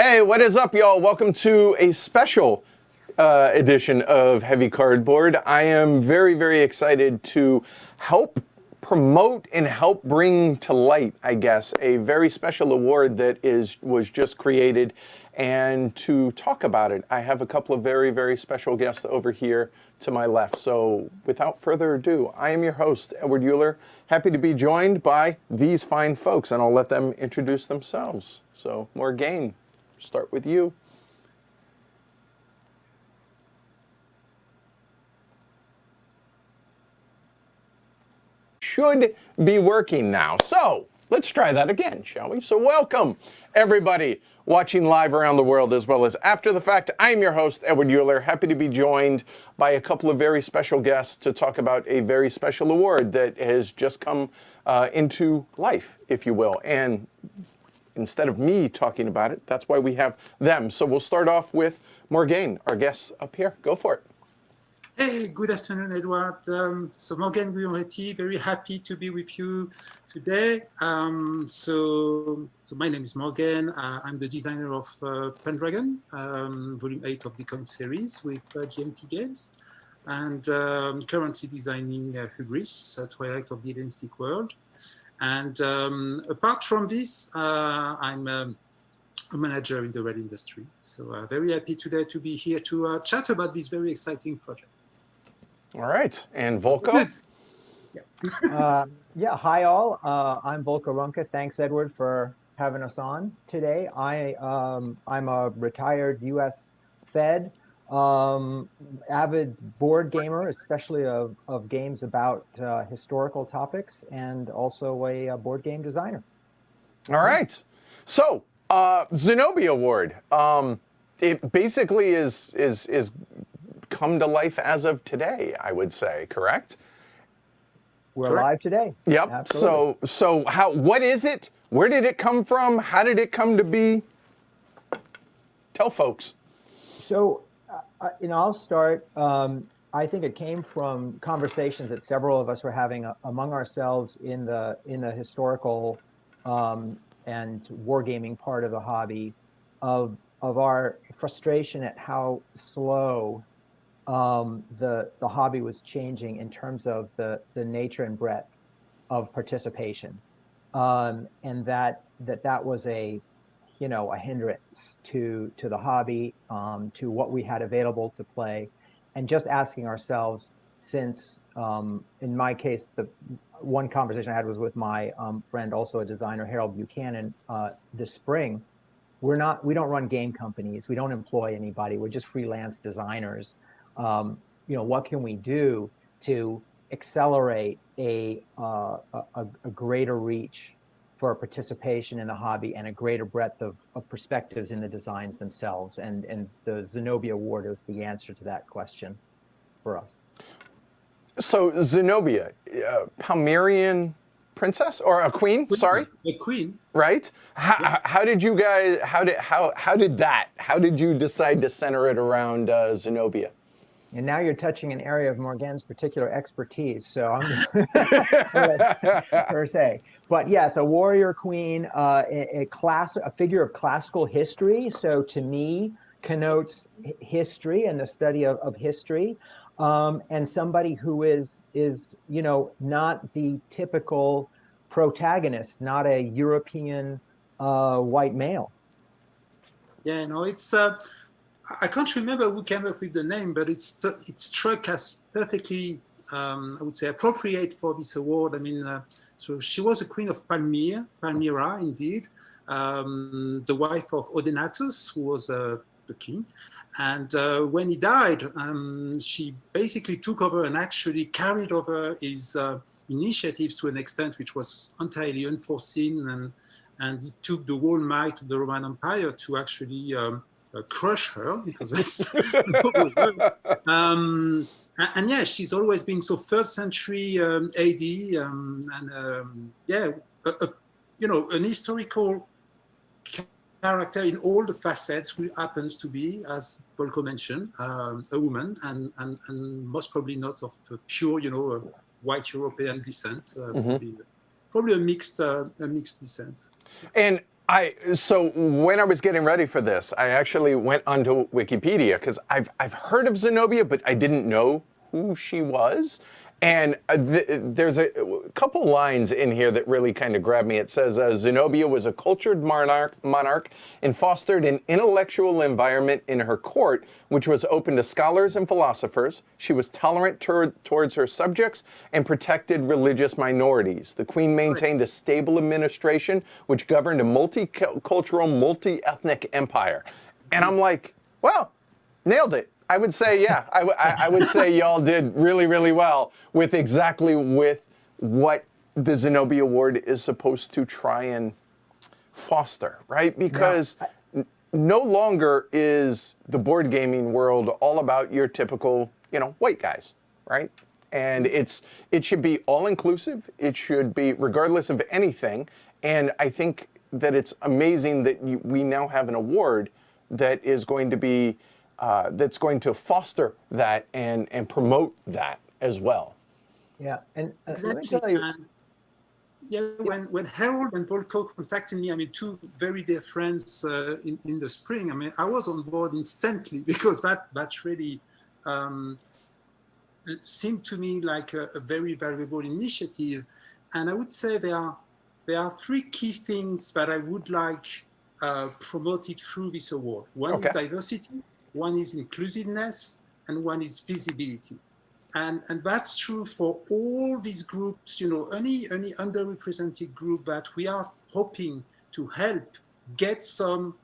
Hey, what is up, y'all? Welcome to a special edition of Heavy Cardboard. I am very, very excited to help promote and help bring to light, I guess, a very special award that was just created. And to talk about it, I have a couple of very, very special guests over here to my left. So without further ado, I am your host, Edward Euler. Happy to be joined by these fine folks, and I'll let them introduce themselves. So Morgane, start with you. Should be working now. So let's try that again, shall we? So welcome, everybody watching live around the world as well as after the fact. I am your host, Edward Euler. Happy to be joined by a couple of very special guests to talk about a very special award that has just come into life, if you will. And instead of me talking about it, that's why we have them. So we'll start off with Morgane, our guests up here. Go for it. Hey, good afternoon, Edward. So Morgane Gouyon-Rety, very happy to be with you today. So my name is Morgane. I'm the designer of Pendragon, Volume 8 of the comic series with GMT Games, and currently designing Hubris, Twilight of the Hellenistic World. And apart from this, I'm a manager in the red industry. So very happy today to be here to chat about this very exciting project. All right, and Volko? Yeah, hi all. I'm Volko Ruhnke. Thanks, Edward, for having us on today. I'm a retired U.S. Fed, avid board gamer, especially of games about historical topics, and also a board game designer. All right. So, Zenobia Award. It basically is come to life as of today, I would say, correct? We're live today. Yep. Absolutely. So what is it? Where did it come from? How did it come to be? Tell folks. So, I'll start. I think it came from conversations that several of us were having among ourselves in the historical and wargaming part of the hobby, of our frustration at how slow the hobby was changing in terms of the nature and breadth of participation, and that was a hindrance to the hobby, to what we had available to play, and just asking ourselves, since in my case, the one conversation I had was with my friend, also a designer, Harold Buchanan, this spring. We don't run game companies. We don't employ anybody. We're just freelance designers. What can we do to accelerate a greater reach for participation in the hobby and a greater breadth of perspectives in the designs themselves? And the Zenobia Award is the answer to that question for us. So Zenobia, Palmyrian princess or a queen? Sorry, a queen. Right? How did you guys? How did you decide to center it around Zenobia? And now you're touching an area of Morgane's particular expertise, so I'm per se. But yes, a warrior queen, a figure of classical history. So to me, connotes history and the study of history, and somebody who is not the typical protagonist, not a European white male. Yeah, no, it's. I can't remember who came up with the name, but it struck us perfectly, I would say, appropriate for this award. I mean, so she was a queen of Palmyra, indeed, the wife of Odenatus, who was the king. And when he died, she basically took over and actually carried over his initiatives to an extent which was entirely unforeseen, and it took the whole might of the Roman Empire to actually crush her, because that's and yeah, she's always been so 3rd century AD, an historical character in all the facets, who happens to be, as Volko mentioned, a woman, and most probably not of pure, white European descent, probably a mixed descent. And So when I was getting ready for this, I actually went onto Wikipedia because I've heard of Zenobia, but I didn't know who she was. And there's a couple lines in here that really kind of grabbed me. It says, Zenobia was a cultured monarch and fostered an intellectual environment in her court, which was open to scholars and philosophers. She was tolerant towards her subjects and protected religious minorities. The queen maintained a stable administration, which governed a multicultural, multi-ethnic empire. And I'm like, wow, nailed it. I would say, yeah, I would say y'all did really, really well with exactly with what the Zenobia Award is supposed to try and foster, right? Because no longer is the board gaming world all about your typical, white guys, right? And it should be all inclusive. It should be regardless of anything. And I think that it's amazing that we now have an award that is going to be that's going to foster that and promote that as well. Yeah, and exactly. let me tell you. When Harold and Volko contacted me, two very dear friends in the spring, I was on board instantly because that really seemed to me like a very valuable initiative. And I would say there are three key things that I would like promoted through this award. One is diversity, one is inclusiveness, and one is visibility. And that's true for all these groups, any underrepresented group that we are hoping to help get some,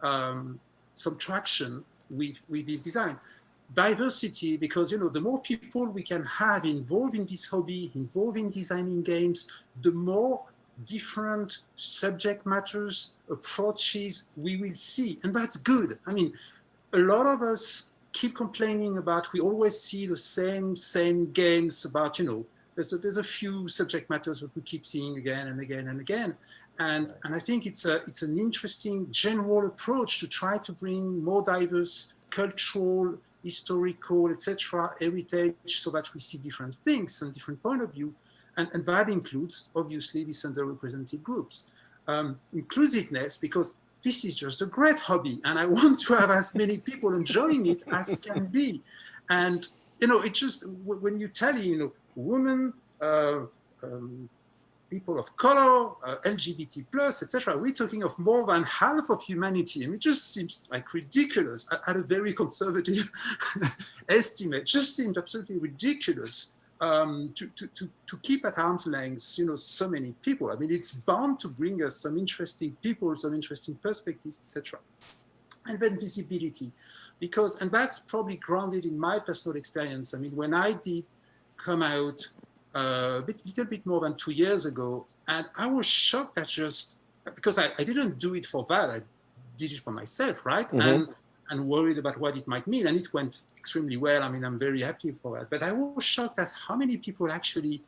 some traction with this design. Diversity, because, the more people we can have involved in this hobby, involved in designing games, the more different subject matters, approaches we will see. And that's good. A lot of us keep complaining about, we always see the same games about, there's a few subject matters that we keep seeing again and again and again. And I think it's an interesting general approach to try to bring more diverse cultural, historical, etc. heritage so that we see different things and different point of view. And that includes, obviously, these underrepresented groups. Inclusiveness, because this is just a great hobby and I want to have as many people enjoying it as can be. And, it just, when you tell, women, people of color, LGBT plus, etc., we're talking of more than half of humanity. It just seems like ridiculous at a very conservative estimate. It just seems absolutely ridiculous to keep at arm's length, so many people. It's bound to bring us some interesting people, some interesting perspectives, etc. And then visibility, and that's probably grounded in my personal experience. When I did come out a little bit more than 2 years ago, and I was shocked at because I didn't do it for that, I did it for myself, right? Mm-hmm. And worried about what it might mean. And it went extremely well. I'm very happy for that. But I was shocked at how many people actually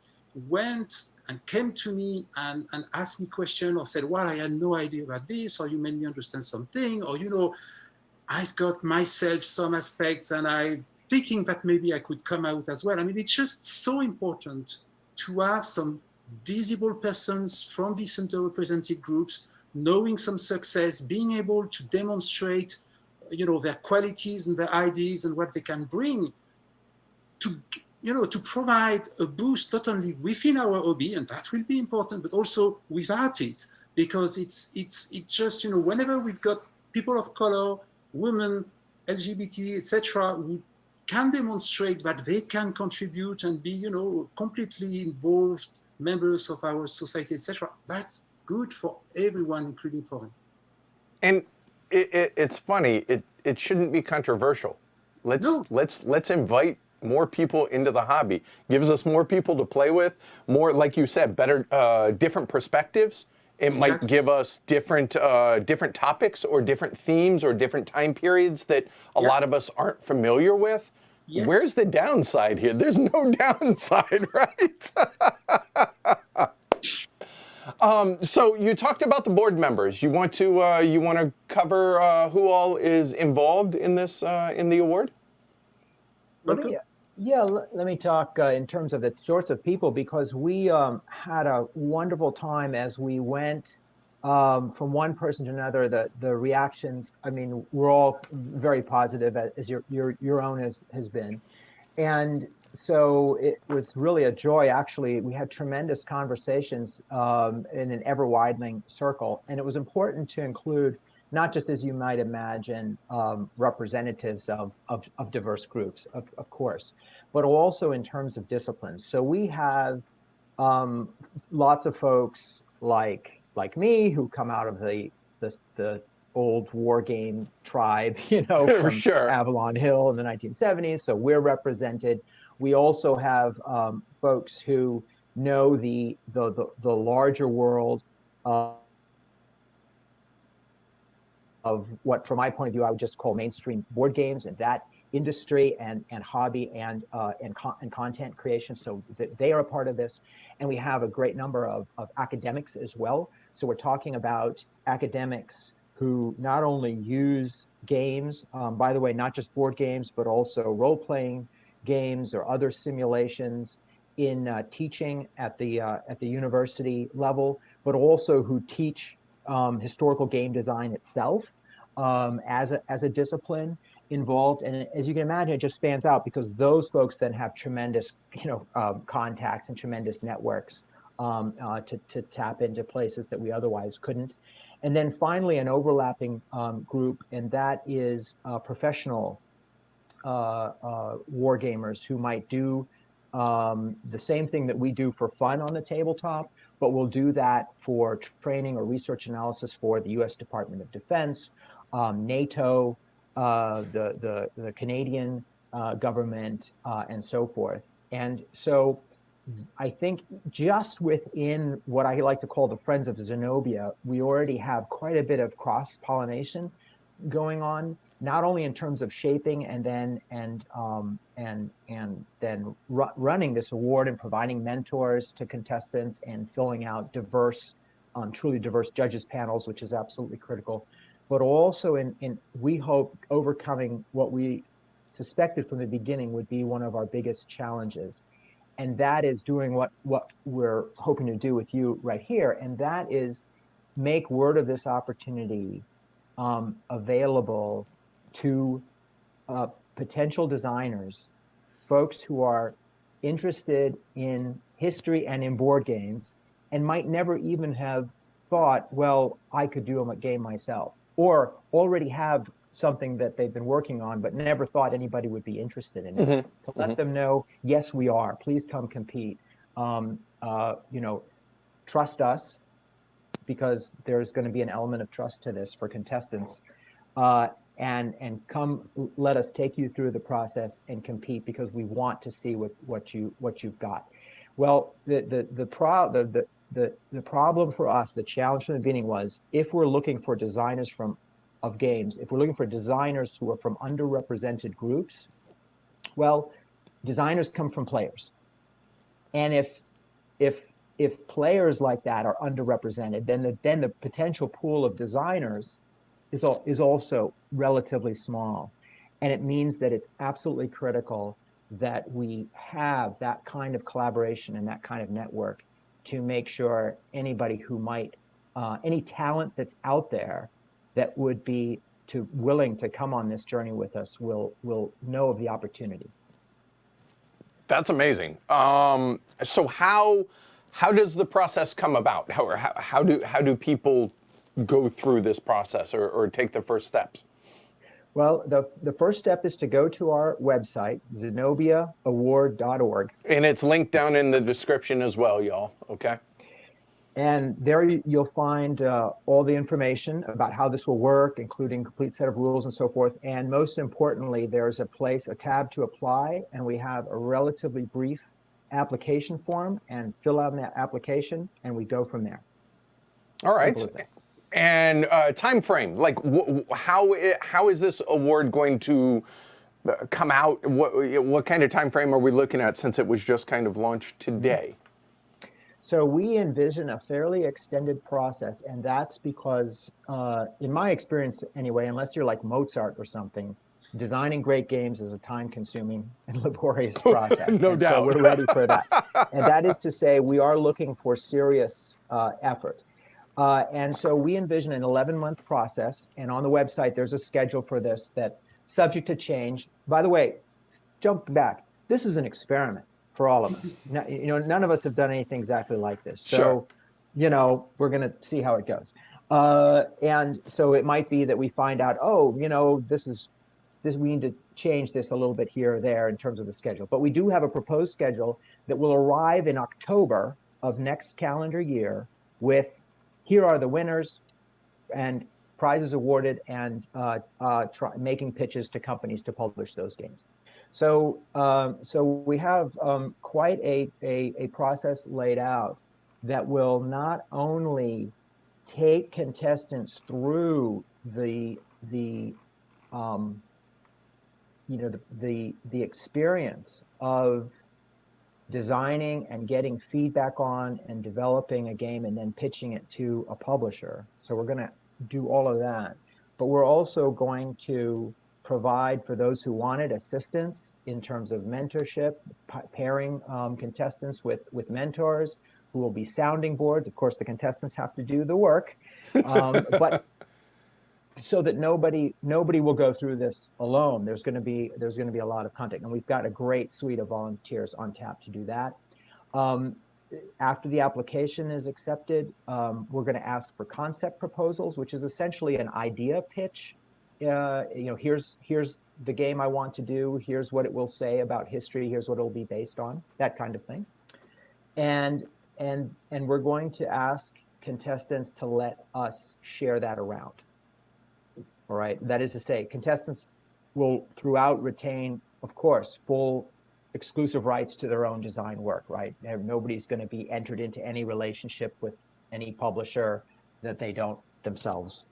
went and came to me and asked me questions or said, well, I had no idea about this, or you made me understand something, or, I've got myself some aspects and I'm thinking that maybe I could come out as well. It's just so important to have some visible persons from these underrepresented groups, knowing some success, being able to demonstrate their qualities and their ideas and what they can bring to provide a boost not only within our hobby, and that will be important, but also without it, because it's just, whenever we've got people of color, women, LGBT, etc., who can demonstrate that they can contribute and be, completely involved members of our society, etc., that's good for everyone, including for them. And it's funny. It shouldn't be controversial. Let's invite more people into the hobby. Gives us more people to play with. More, like you said, better, different perspectives. It might give us different topics or different themes or different time periods that a lot of us aren't familiar with. Yes. Where's the downside here? There's no downside, right? So you talked about the board members. You want to cover who all is involved in this in the award? Let me talk in terms of the sorts of people, because we had a wonderful time as we went from one person to another, the reactions, I mean, we're all very positive, as your own has been. And so it was really a joy. Actually, we had tremendous conversations in an ever widening circle. And it was important to include, not just as you might imagine, representatives of diverse groups, of course, but also in terms of disciplines. So we have lots of folks like me who come out of the old war game tribe, from Sure. Avalon Hill in the 1970s. So we're represented. We also have folks who know the larger world of what, from my point of view, I would just call mainstream board games, and that industry and hobby and content creation. So that they are a part of this. And we have a great number of academics as well. So we're talking about academics who not only use games, by the way, not just board games, but also role-playing games or other simulations in teaching at the university level, but also who teach historical game design itself as a discipline involved. And as you can imagine, it just spans out because those folks then have tremendous contacts and tremendous networks to tap into places that we otherwise couldn't. And then finally, an overlapping group, and that is professional war gamers who might do the same thing that we do for fun on the tabletop, but will do that for training or research analysis for the U.S. Department of Defense, NATO, the Canadian government, and so forth. And so I think just within what I like to call the Friends of Zenobia, we already have quite a bit of cross-pollination going on, not only in terms of shaping and then running this award and providing mentors to contestants and filling out diverse, truly diverse judges panels, which is absolutely critical, but also in we hope overcoming what we suspected from the beginning would be one of our biggest challenges. And that is doing what we're hoping to do with you right here. And that is make word of this opportunity available to potential designers, folks who are interested in history and in board games and might never even have thought, well, I could do a game myself, or already have something that they've been working on, but never thought anybody would be interested in it. Mm-hmm. To let them know, yes, we are. Please come compete. Trust us, because there's going to be an element of trust to this for contestants. And come, let us take you through the process and compete, because we want to see what you've got. Well, the problem for us, the challenge from the beginning was, if we're looking for designers of games, if we're looking for designers who are from underrepresented groups, well, designers come from players. And if players like that are underrepresented, then the potential pool of designers is also relatively small. And it means that it's absolutely critical that we have that kind of collaboration and that kind of network to make sure anybody who might, any talent that's out there that would be willing to come on this journey with us will know of the opportunity. That's amazing. So how does the process come about? How do people go through this process or take the first steps? Well, the first step is to go to our website, zenobiaaward.org. And it's linked down in the description as well, y'all, okay? And there you'll find all the information about how this will work, including a complete set of rules and so forth. And most importantly, there's a tab to apply, and we have a relatively brief application form, and fill out that application, and we go from there. All right. And time frame, like how is this award going to come out? What kind of time frame are we looking at, since it was just kind of launched today? So we envision a fairly extended process, and that's because, in my experience anyway, unless you're like Mozart or something, designing great games is a time-consuming and laborious process. No doubt. So we're ready for that. And that is to say, we are looking for serious effort. And so we envision an 11-month process. And on the website, there's a schedule for this that subject to change. By the way, jump back. This is an experiment for all of us. None of us have done anything exactly like this. So, Sure. we're going to see how it goes. And so it might be that we find out, this, we need to change this a little bit here or there in terms of the schedule. But we do have a proposed schedule that will arrive in October of next calendar year with, here are the winners and prizes awarded, and making pitches to companies to publish those games. So we have quite a process laid out that will not only take contestants through the experience of designing and getting feedback on and developing a game and then pitching it to a publisher. So we're going to do all of that, but we're also going to provide for those who wanted assistance in terms of mentorship, pairing contestants with mentors who will be sounding boards. Of course, the contestants have to do the work, but so that nobody will go through this alone. There's going to be a lot of content, and we've got a great suite of volunteers on tap to do that. After the application is accepted, we're going to ask for concept proposals, which is essentially an idea pitch. Here's the game I want to do. Here's what it will say about history. Here's what it will be based on. That kind of thing. And we're going to ask contestants to let us share that around. All right. That is to say, contestants will throughout retain, of course, full exclusive rights to their own design work, right? Nobody's going to be entered into any relationship with any publisher that they don't themselves,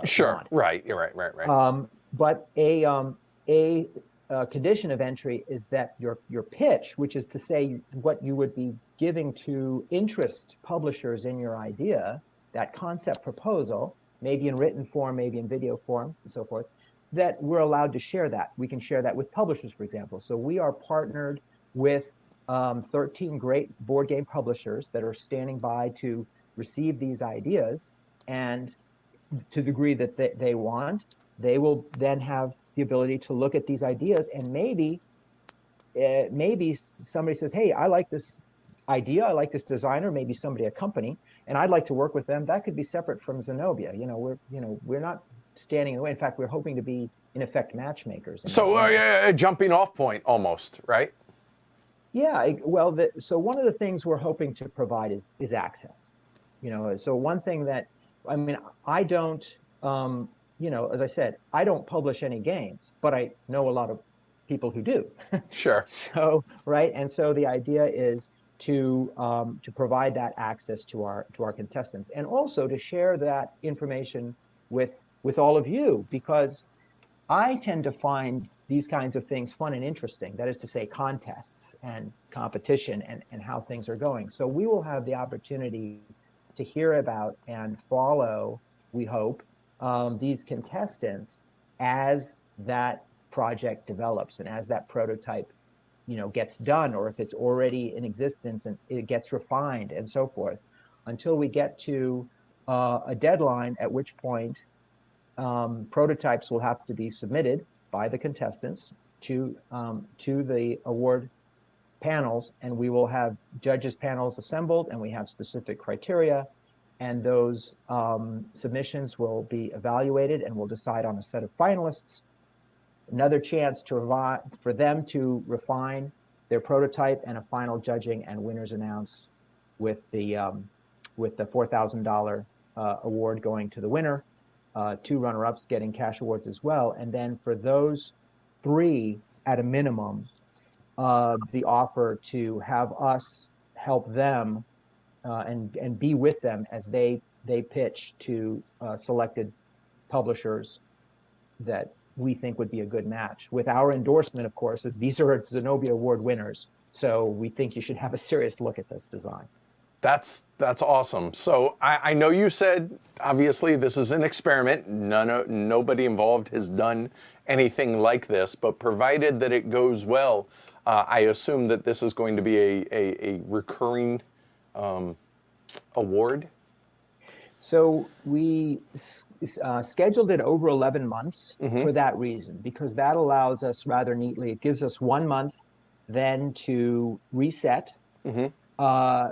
Sure. want. Right. You're right. But a condition of entry is that your pitch, which is to say what you would be giving to interest publishers in your idea, that concept proposal, maybe in written form, maybe in video form, and so forth, that we're allowed to share that. We can share that with publishers, for example. So we are partnered with 13 great board game publishers that are standing by to receive these ideas. And to the degree that they want, they will then have the ability to look at these ideas, and maybe somebody says, hey, I like this idea, I like this designer, maybe somebody, a company, and I'd like to work with them. That could be separate from Zenobia. We're not standing in the way. In fact, we're hoping to be, in effect, matchmakers. So a jumping off point almost, right? Yeah, well, so one of the things we're hoping to provide is access. So one thing that, I don't, as I said, I don't publish any games, but I know a lot of people who do. Sure. So, right. And so the idea is to provide that access to our contestants, and also to share that information with all of you, because I tend to find these kinds of things fun and interesting. That is to say, contests and competition and how things are going. So we will have the opportunity to hear about and follow, we hope, these contestants as that project develops and as that prototype gets done, or if it's already in existence and it gets refined and so forth, until we get to a deadline, at which point prototypes will have to be submitted by the contestants to the award panels, and we will have judges panels assembled, and we have specific criteria, and those submissions will be evaluated, and we'll decide on a set of finalists. Another chance for them to refine their prototype, and a final judging and winners announced with the $4,000 award going to the winner, 2 runner-ups getting cash awards as well. And then for those 3, at a minimum, the offer to have us help them and be with them as they pitch to selected publishers that we think would be a good match, with our endorsement, of course, as these are Zenobia Award winners. So we think you should have a serious look at this design. That's awesome. So I know you said, obviously, this is an experiment. Nobody involved has done anything like this, but provided that it goes well, I assume that this is going to be a recurring award. So we scheduled it over 11 months Mm-hmm. for that reason, because that allows us rather neatly, it gives us 1 month then to reset, Mm-hmm. uh,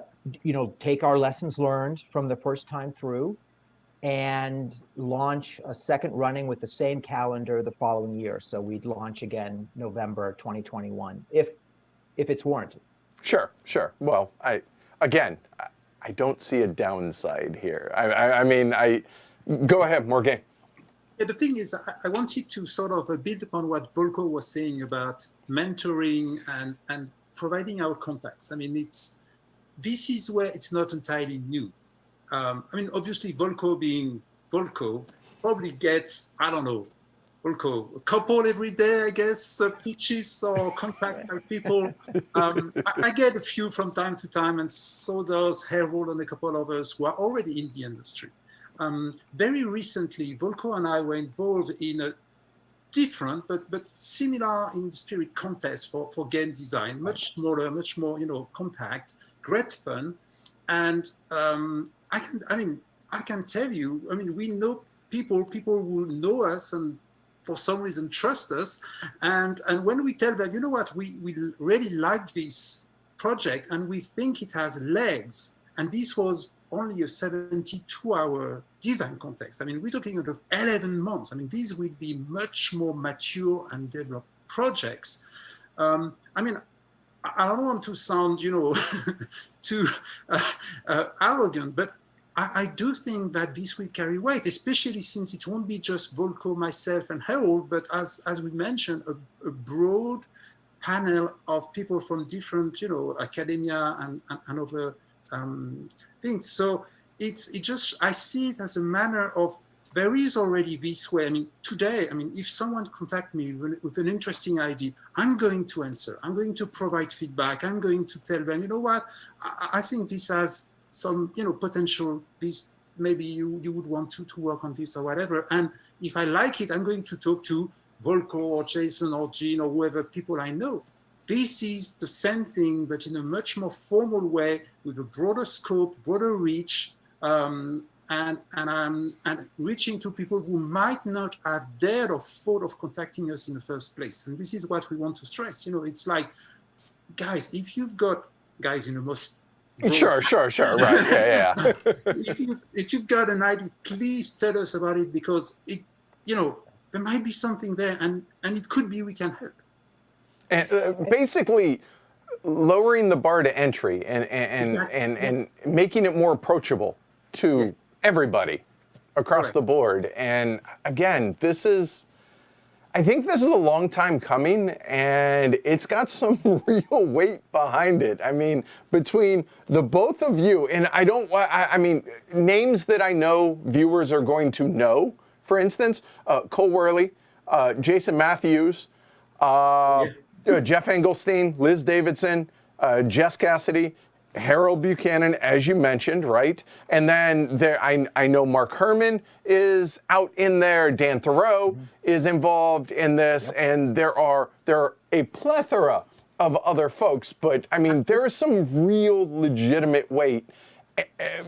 take our lessons learned from the first time through and launch a second running with the same calendar the following year. So we'd launch again November 2021, if it's warranted. Sure, sure. Well, I don't see a downside here. I mean, go ahead, Morgane. Yeah, the thing is, I wanted to sort of build upon what Volko was saying about mentoring and providing our contacts. I mean, this is where it's not entirely new. I mean, obviously, Volko being Volko probably gets, I don't know, Volko, a couple every day, I guess, pitches or contact by people. I get a few from time to time, and so does Harold and a couple of us who are already in the industry. Very recently, Volko and I were involved in a different but similar industry contest for game design, much smaller, much more compact, great fun, and I can tell you, I mean, we know people who know us and for some reason trust us, and when we tell them, you know what, we really like this project and we think it has legs, and this was only a 72-hour design context. I mean, we're talking about 11 months. I mean, these will be much more mature and developed projects. I mean, I don't want to sound, too arrogant, but I do think that this will carry weight, especially since it won't be just Volko, myself, and Harold, but as we mentioned, a broad panel of people from different, academia and other things. So it's just, I see it as a manner of, there is already this way. I mean, today, I mean, if someone contacts me with an interesting idea, I'm going to answer. I'm going to provide feedback. I'm going to tell them, you know what, I think this has some, potential. This, maybe you would want to work on this or whatever. And if I like it, I'm going to talk to Volko or Jason or Gene or whoever people I know. This is the same thing, but in a much more formal way, with a broader scope, broader reach, and reaching to people who might not have dared or thought of contacting us in the first place. And this is what we want to stress. It's like, guys, if you've got, guys, in the most Sure, right, yeah. if you've got an idea, please tell us about it, because there might be something there, and it could be we can help. And basically, lowering the bar to entry and making it more approachable to everybody across the board. And again, I think this is a long time coming, and it's got some real weight behind it. I mean, between the both of you, and I mean, names that I know viewers are going to know, for instance, Cole Worley, Jason Matthews, Jeff Engelstein, Liz Davidson, Jess Cassidy, Harold Buchanan, as you mentioned, right? And then I know Mark Herman is out in there. Dan Thoreau is involved in this, and there are a plethora of other folks. But I mean, there is some real legitimate weight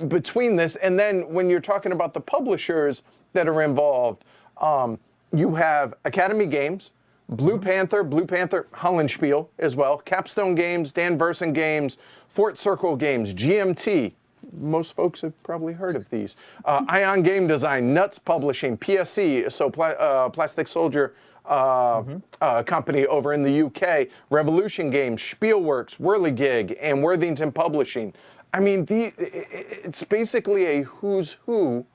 between this. And then when you're talking about the publishers that are involved, you have Academy Games, Blue Panther, Hollenspiel as well, Capstone Games, Dan Versen Games, Fort Circle Games, GMT. Most folks have probably heard of these. Ion Game Design, Nuts Publishing, PSC, so Plastic Soldier company over in the UK, Revolution Games, Spielworks, Whirligig, and Worthington Publishing. I mean, it's basically a who's who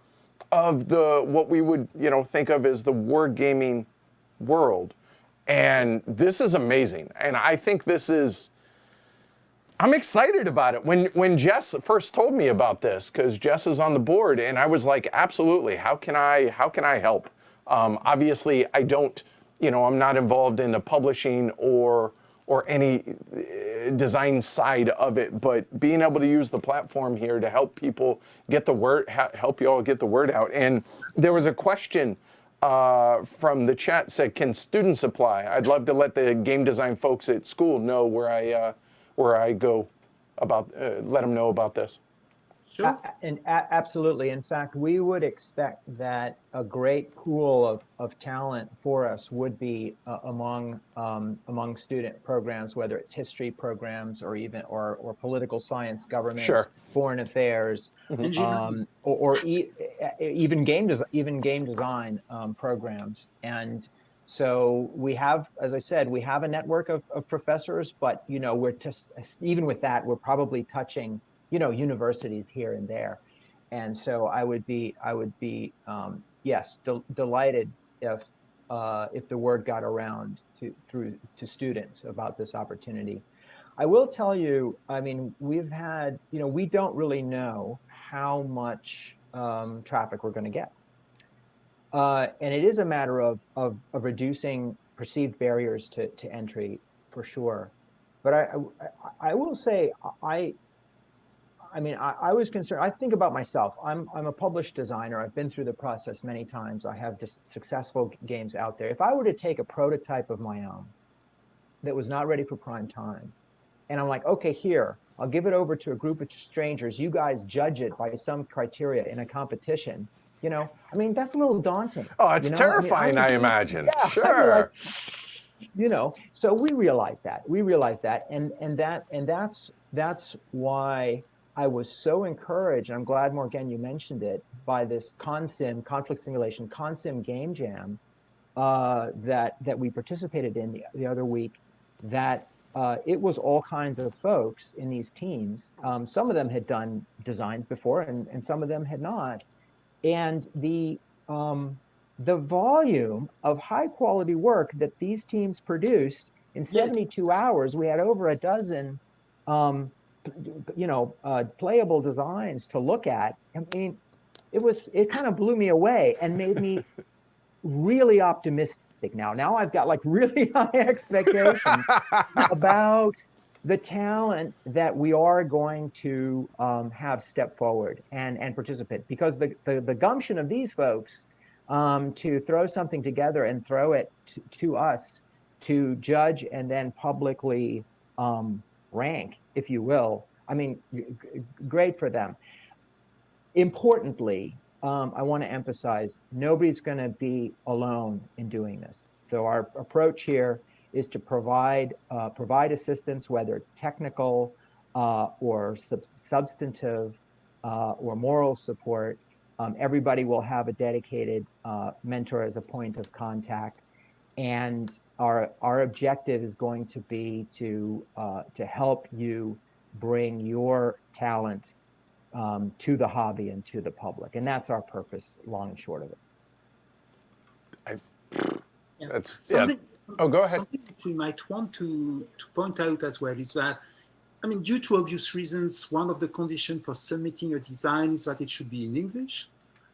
of what we would think of as the wargaming world. And this is amazing. And I think I'm excited about it. When Jess first told me about this, because Jess is on the board, and I was like, absolutely, how can I help? Obviously, I don't, I'm not involved in the publishing or any design side of it, but being able to use the platform here to help people get the word, help you all get the word out. And there was a question from the chat said, can students apply? I'd love to let the game design folks at school know where I go about, let them know about this. Sure. Absolutely. In fact, we would expect that a great pool of talent for us would be among student programs, whether it's history programs or or political science, government, Sure. foreign affairs, Engineering. even game design programs. And so we have, as I said, we have a network of professors, but we're just, even with that, we're probably touching universities here and there. And so I would be yes, delighted if the word got around to students about this opportunity. I will tell you, I mean, we've had, we don't really know how much traffic we're going to get. And it is a matter of reducing perceived barriers to entry, for sure. But I will say, I was concerned. I think about myself. I'm a published designer. I've been through the process many times. I have just successful games out there. If I were to take a prototype of my own that was not ready for prime time, and I'm like, okay, here, I'll give it over to a group of strangers. You guys judge it by some criteria in a competition. That's a little daunting. Oh, it's terrifying, I imagine. Yeah, Sure. So we realize that. And that's why I was so encouraged, and I'm glad, Morgane, you mentioned it, by this ConSim, conflict simulation, ConSim game jam that we participated in the other week, that it was all kinds of folks in these teams. Some of them had done designs before, and some of them had not. And the volume of high quality work that these teams produced in 72 hours, we had over a dozen playable designs to look at. I mean, it kind of blew me away and made me really optimistic now. Now I've got like really high expectations about the talent that we are going to have step forward and participate, because the gumption of these folks to throw something together and throw it to us to judge and then publicly rank, if you will. I mean, great for them. Importantly, I want to emphasize, nobody's going to be alone in doing this. So our approach here is to provide assistance, whether technical or substantive or moral support. Everybody will have a dedicated mentor as a point of contact. And our objective is going to be to help you bring your talent to the hobby and to the public. And that's our purpose, long and short of it. Oh, go ahead. Something that we might want to point out as well is that, I mean, due to obvious reasons, one of the conditions for submitting a design is that it should be in English.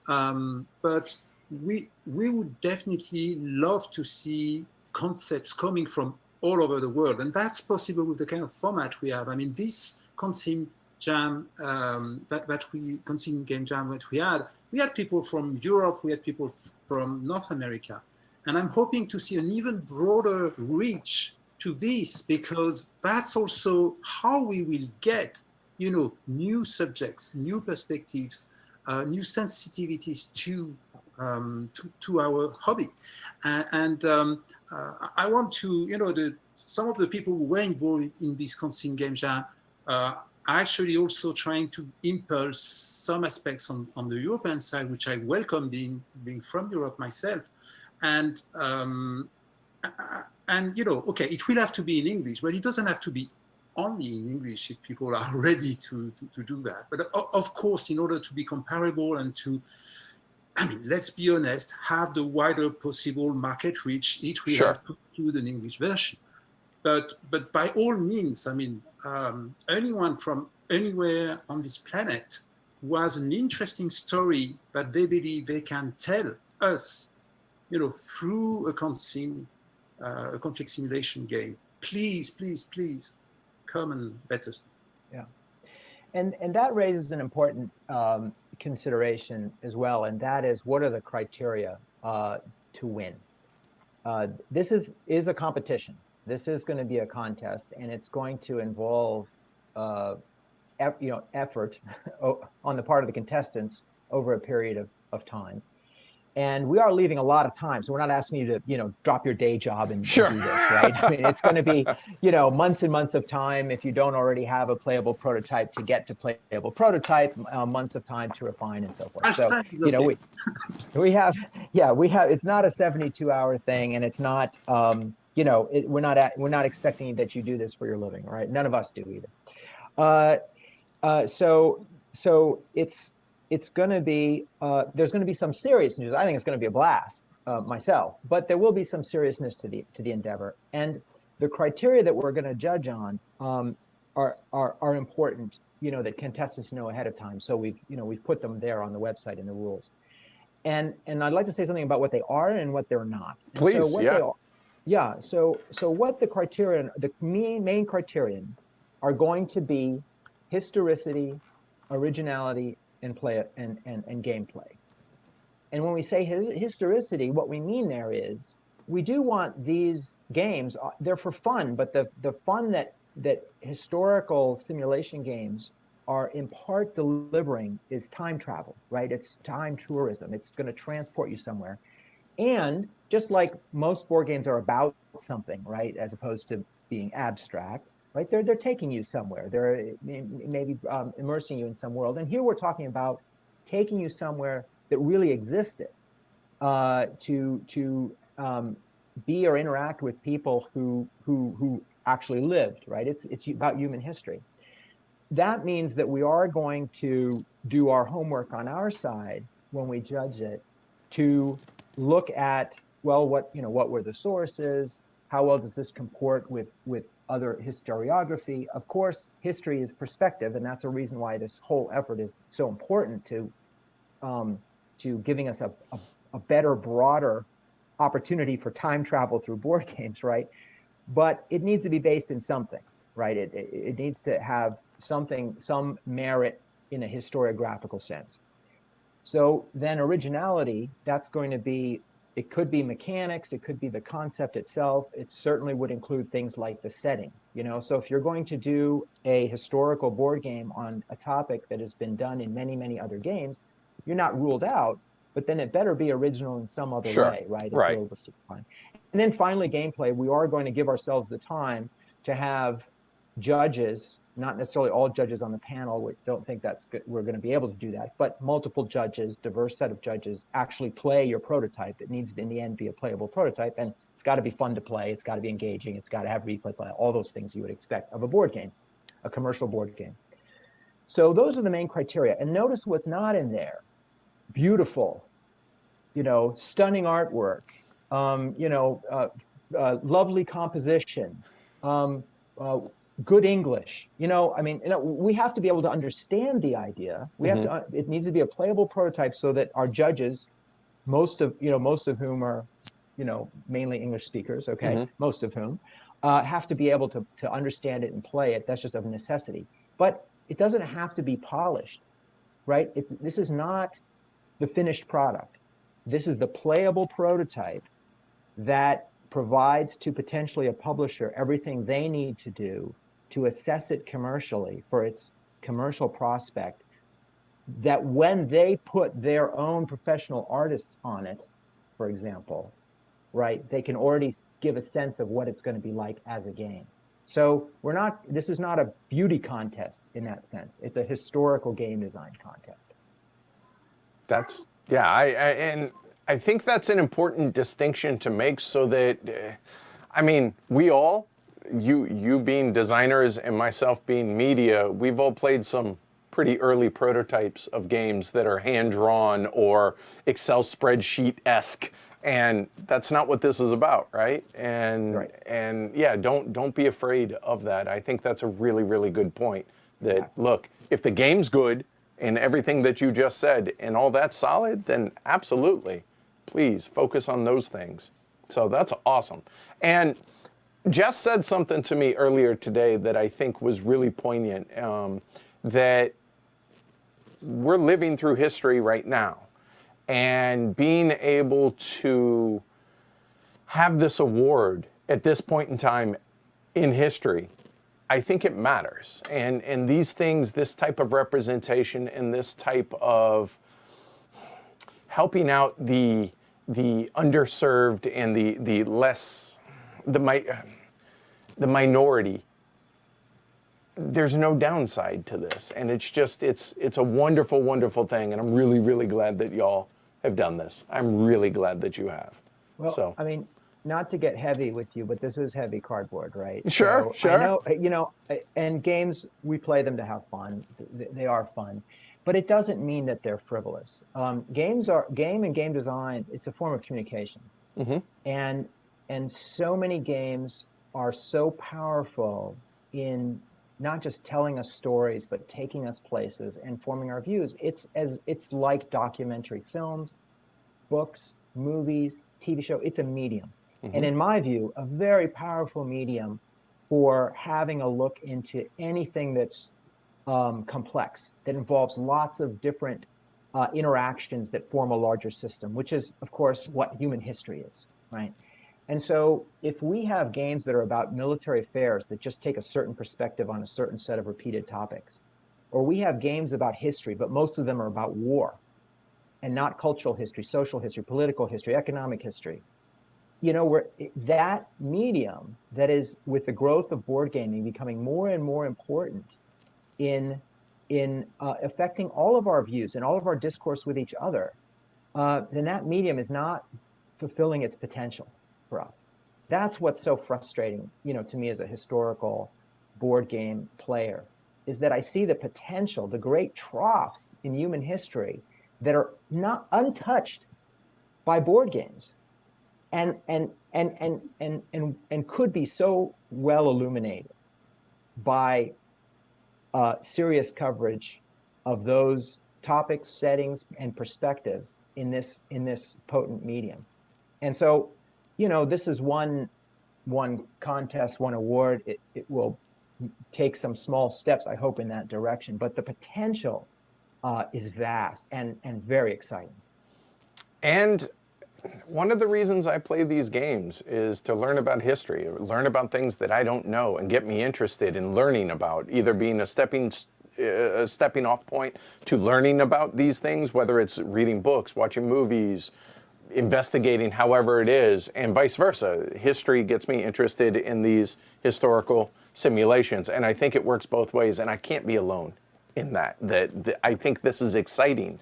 But we would definitely love to see concepts coming from all over the world. And that's possible with the kind of format we have. I mean, this ConSim jam, ConSim game jam that we had people from Europe, we had people from North America. And I'm hoping to see an even broader reach to this, because that's also how we will get, new subjects, new perspectives, new sensitivities to our hobby. And I want to, some of the people who were involved in this ConSim game jam are actually also trying to impulse some aspects on the European side, which I welcome, being from Europe myself. And okay, it will have to be in English, but it doesn't have to be only in English if people are ready to do that. But of course, in order to be comparable and to, I mean, let's be honest, have the wider possible market reach, it will have to include an English version. But by all means, I mean, anyone from anywhere on this planet who has an interesting story that they believe they can tell us, through a ConSim, a conflict simulation game, please come and let us know. Yeah, and that raises an important consideration as well, and that is, what are the criteria to win? This is a competition. This is going to be a contest, and it's going to involve effort on the part of the contestants over a period of time. And we are leaving a lot of time. So we're not asking you to, drop your day job and Sure. do this, right? I mean, it's going to be, months and months of time if you don't already have a playable prototype to get to playable prototype, months of time to refine and so forth. So, we have, it's not a 72-hour thing, and it's not, we're not expecting that you do this for your living, right? None of us do either. So it's going to be, there's going to be some serious news. I think it's going to be a blast myself, but there will be some seriousness to the endeavor. And the criteria that we're going to judge on are important, that contestants know ahead of time. So we've put them there on the website in the rules. And I'd like to say something about what they are and what they're not. Please, so what the criterion, the main criterion are going to be historicity, originality, and play and gameplay. And when we say historicity, what we mean there is we do want these games, they're for fun, but the fun that historical simulation games are in part delivering is time travel, right? It's time tourism. It's going to transport you somewhere. And just like most board games are about something, right, as opposed to being abstract, right? They're taking you somewhere. They're maybe immersing you in some world. And here we're talking about taking you somewhere that really existed, to be or interact with people who actually lived, right? It's about human history. That means that we are going to do our homework on our side when we judge it to look at, well, what were the sources? How well does this comport with other historiography? Of course, history is perspective, and that's a reason why this whole effort is so important to giving us a better, broader opportunity for time travel through board games, right? But it needs to be based in something, right? It needs to have some merit in a historiographical sense. So then originality, that's going to be, it could be mechanics, it could be the concept itself. It certainly would include things like the setting, So if you're going to do a historical board game on a topic that has been done in many, many other games, you're not ruled out, but then it better be original in some other way, right? Right. And then finally, gameplay, we are going to give ourselves the time to have judges, not necessarily all judges on the panel. We don't think that's good. We're going to be able to do that, but multiple judges, diverse set of judges, actually play your prototype. It needs to, in the end, be a playable prototype, and it's got to be fun to play. It's got to be engaging. It's got to have replay play, all those things you would expect of a board game, a commercial board game. So those are the main criteria. And notice what's not in there. Beautiful, stunning artwork, lovely composition, good English. We have to be able to understand the idea. We have to. It needs to be a playable prototype so that our judges, most of whom are, mainly English speakers. Okay, most of whom have to be able to understand it and play it. That's just a necessity. But it doesn't have to be polished, right? This is not the finished product. This is the playable prototype that provides to potentially a publisher everything they need to do to assess it commercially for its commercial prospect, that when they put their own professional artists on it, for example, right, they can already give a sense of what it's going to be like as a game. So this is not a beauty contest in that sense. It's a historical game design contest. I think that's an important distinction to make, so that, we all, you being designers and myself being media, we've all played some pretty early prototypes of games that are hand-drawn or Excel spreadsheet-esque, and that's not what this is about, right? And yeah, don't be afraid of that. I think that's a really, really good point. That, look, if the game's good and everything that you just said and all that's solid, then absolutely, please focus on those things. So that's awesome. And Jess said something to me earlier today that I think was really poignant, that we're living through history right now, and being able to have this award at this point in time in history I think it matters. And these things, this type of representation and this type of helping out the underserved and the less, the minority, there's no downside to this. And it's just, it's a wonderful, wonderful thing. And I'm really, really glad that y'all have done this. I'm really glad that you have. Well, So. I mean, not to get heavy with you, but this is heavy cardboard, right? Sure, So sure. I know, you know, and games, we play them to have fun. They are fun, but it doesn't mean that they're frivolous. Game and game design, it's a form of communication. Mm-hmm. And so many games are so powerful in not just telling us stories, but taking us places and forming our views. It's like documentary films, books, movies, TV show. It's a medium. Mm-hmm. And in my view, a very powerful medium for having a look into anything that's complex, that involves lots of different interactions that form a larger system, which is, of course, what human history is, right? And so if we have games that are about military affairs that just take a certain perspective on a certain set of repeated topics, or we have games about history, but most of them are about war and not cultural history, social history, political history, economic history, you know, that medium that is, with the growth of board gaming, becoming more and more important in affecting all of our views and all of our discourse with each other, then that medium is not fulfilling its potential for us. That's what's so frustrating, you know, to me as a historical board game player, is that I see the potential, the great troughs in human history that are not untouched by board games, and could be so well illuminated by serious coverage of those topics, settings, and perspectives in this potent medium. And so, you know, this is one contest, one award. It will take some small steps, I hope, in that direction. But the potential is vast and very exciting. And one of the reasons I play these games is to learn about history, learn about things that I don't know, and get me interested in learning about, either being a stepping off point to learning about these things, whether it's reading books, watching movies, investigating, however it is, and vice versa. History gets me interested in these historical simulations, and I think it works both ways, and I can't be alone in that. I think this is exciting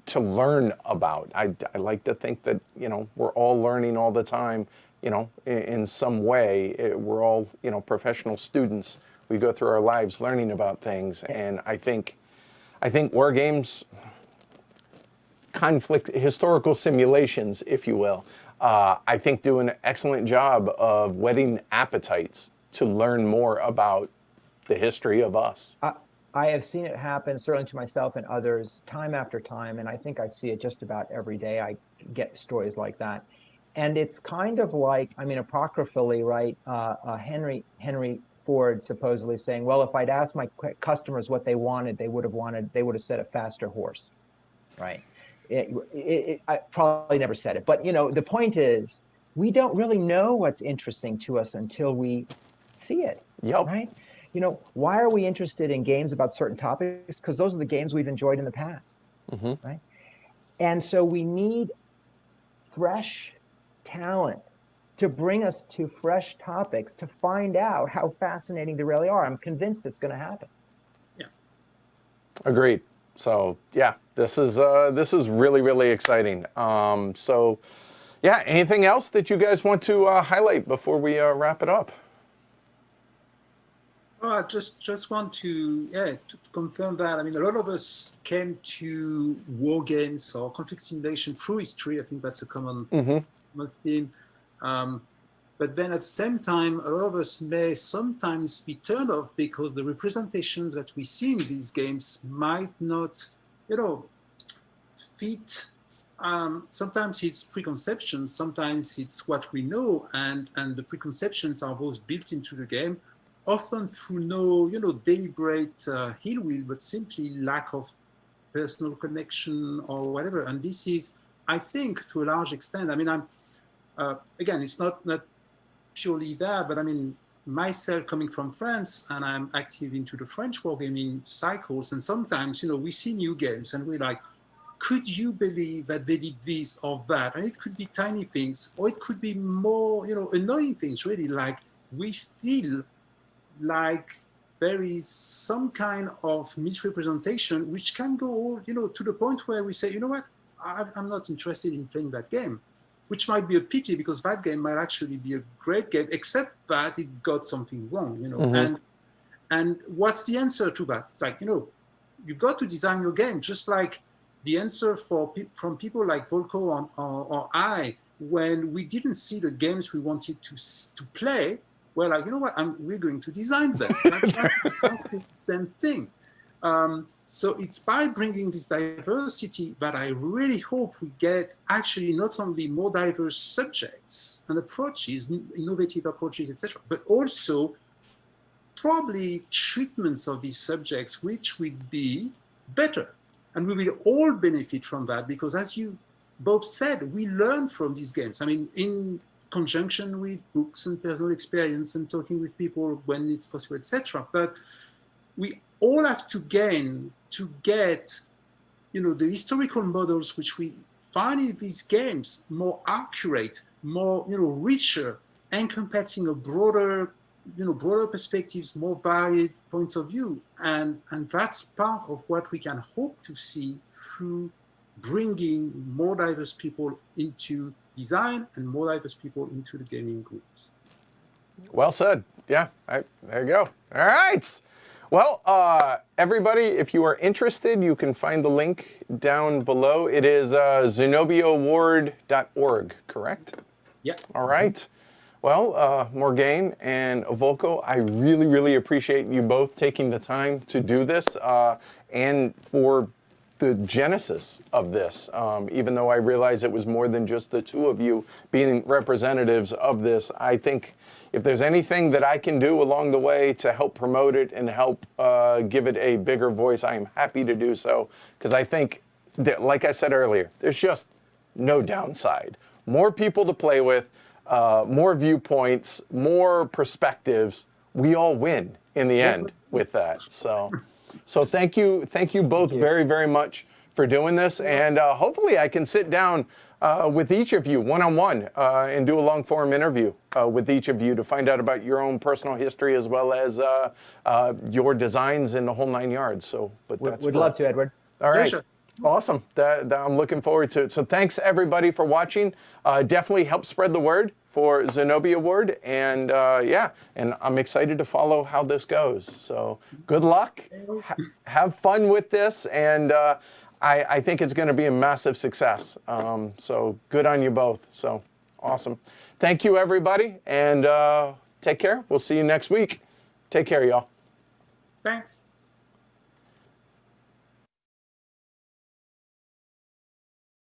to learn about. I like to think that, you know, we're all learning all the time, you know, in some way. We're all, you know, professional students. We go through our lives learning about things, and I think war games, historical simulations, if you will, I think do an excellent job of whetting appetites to learn more about the history of us. I have seen it happen, certainly to myself and others, time after time, and I think I see it just about every day. I get stories like that. And it's kind of like, I mean, apocryphally, right, Henry Ford supposedly saying, well, if I'd asked my customers what they wanted, they would have said a faster horse, right? I probably never said it, but, you know, the point is, we don't really know what's interesting to us until we see it, Yep. right? You know, why are we interested in games about certain topics? Because those are the games we've enjoyed in the past, Mm-hmm. right? And so we need fresh talent to bring us to fresh topics to find out how fascinating they really are. I'm convinced it's going to happen. Yeah. Agreed. So yeah, this is really, really exciting. So yeah, anything else that you guys want to highlight before we wrap it up? I just want to confirm that. I mean, a lot of us came to war games or conflict simulation through history. I think that's a common theme. But then at the same time, a lot of us may sometimes be turned off because the representations that we see in these games might not, you know, fit. Sometimes it's preconceptions, sometimes it's what we know, and the preconceptions are those built into the game, often through no, you know, deliberate ill will, but simply lack of personal connection or whatever. And this is, I think, to a large extent, I mean, again, it's not purely that, but I mean, myself coming from France, and I'm active into the French wargaming cycles, and sometimes, we see new games and we're like, could you believe that they did this or that? And it could be tiny things, or it could be more, annoying things, really, like we feel like there is some kind of misrepresentation which can go, to the point where we say, you know what, I'm not interested in playing that game, which might be a pity because that game might actually be a great game, except that it got something wrong, And what's the answer to that? It's like, you've got to design your game, just like the answer from people like Volko or I, when we didn't see the games we wanted to play, we're like, you know what, we're going to design them. That's exactly the same thing. So it's by bringing this diversity that I really hope we get actually not only more diverse subjects and approaches, innovative approaches, etc., but also probably treatments of these subjects which would be better. And we will all benefit from that because, as you both said, we learn from these games. I mean, in conjunction with books and personal experience and talking with people when it's possible, etc. But we all have to gain to get, the historical models which we find in these games more accurate, more, richer, encompassing a broader perspectives, more varied points of view. And that's part of what we can hope to see through bringing more diverse people into design and more diverse people into the gaming groups. Well said. Yeah, there you go. All right. Well, everybody, if you are interested, you can find the link down below. It is ZenobiaAward.org, correct? Yeah. All right. Well, Morgane and Volko, I really, really appreciate you both taking the time to do this and for the genesis of this, even though I realize it was more than just the two of you being representatives of this. I think if there's anything that I can do along the way to help promote it and help give it a bigger voice, I am happy to do so, because I think that, like I said earlier, there's just no downside. More people to play with, more viewpoints, more perspectives. We all win in the end with that. So thank you both very, very much for doing this. And hopefully I can sit down with each of you one-on-one and do a long-form interview with each of you to find out about your own personal history as well as your designs in the whole 9 yards. So, but that's We'd love to, Edward. all right. Pleasure. Awesome. That I'm looking forward to it. So thanks everybody for watching. Definitely help spread the word for Zenobia Award. And and I'm excited to follow how this goes. So good luck. Have fun with this. And I think it's going to be a massive success. So good on you both. So awesome. Thank you, everybody. And take care. We'll see you next week. Take care, y'all. Thanks.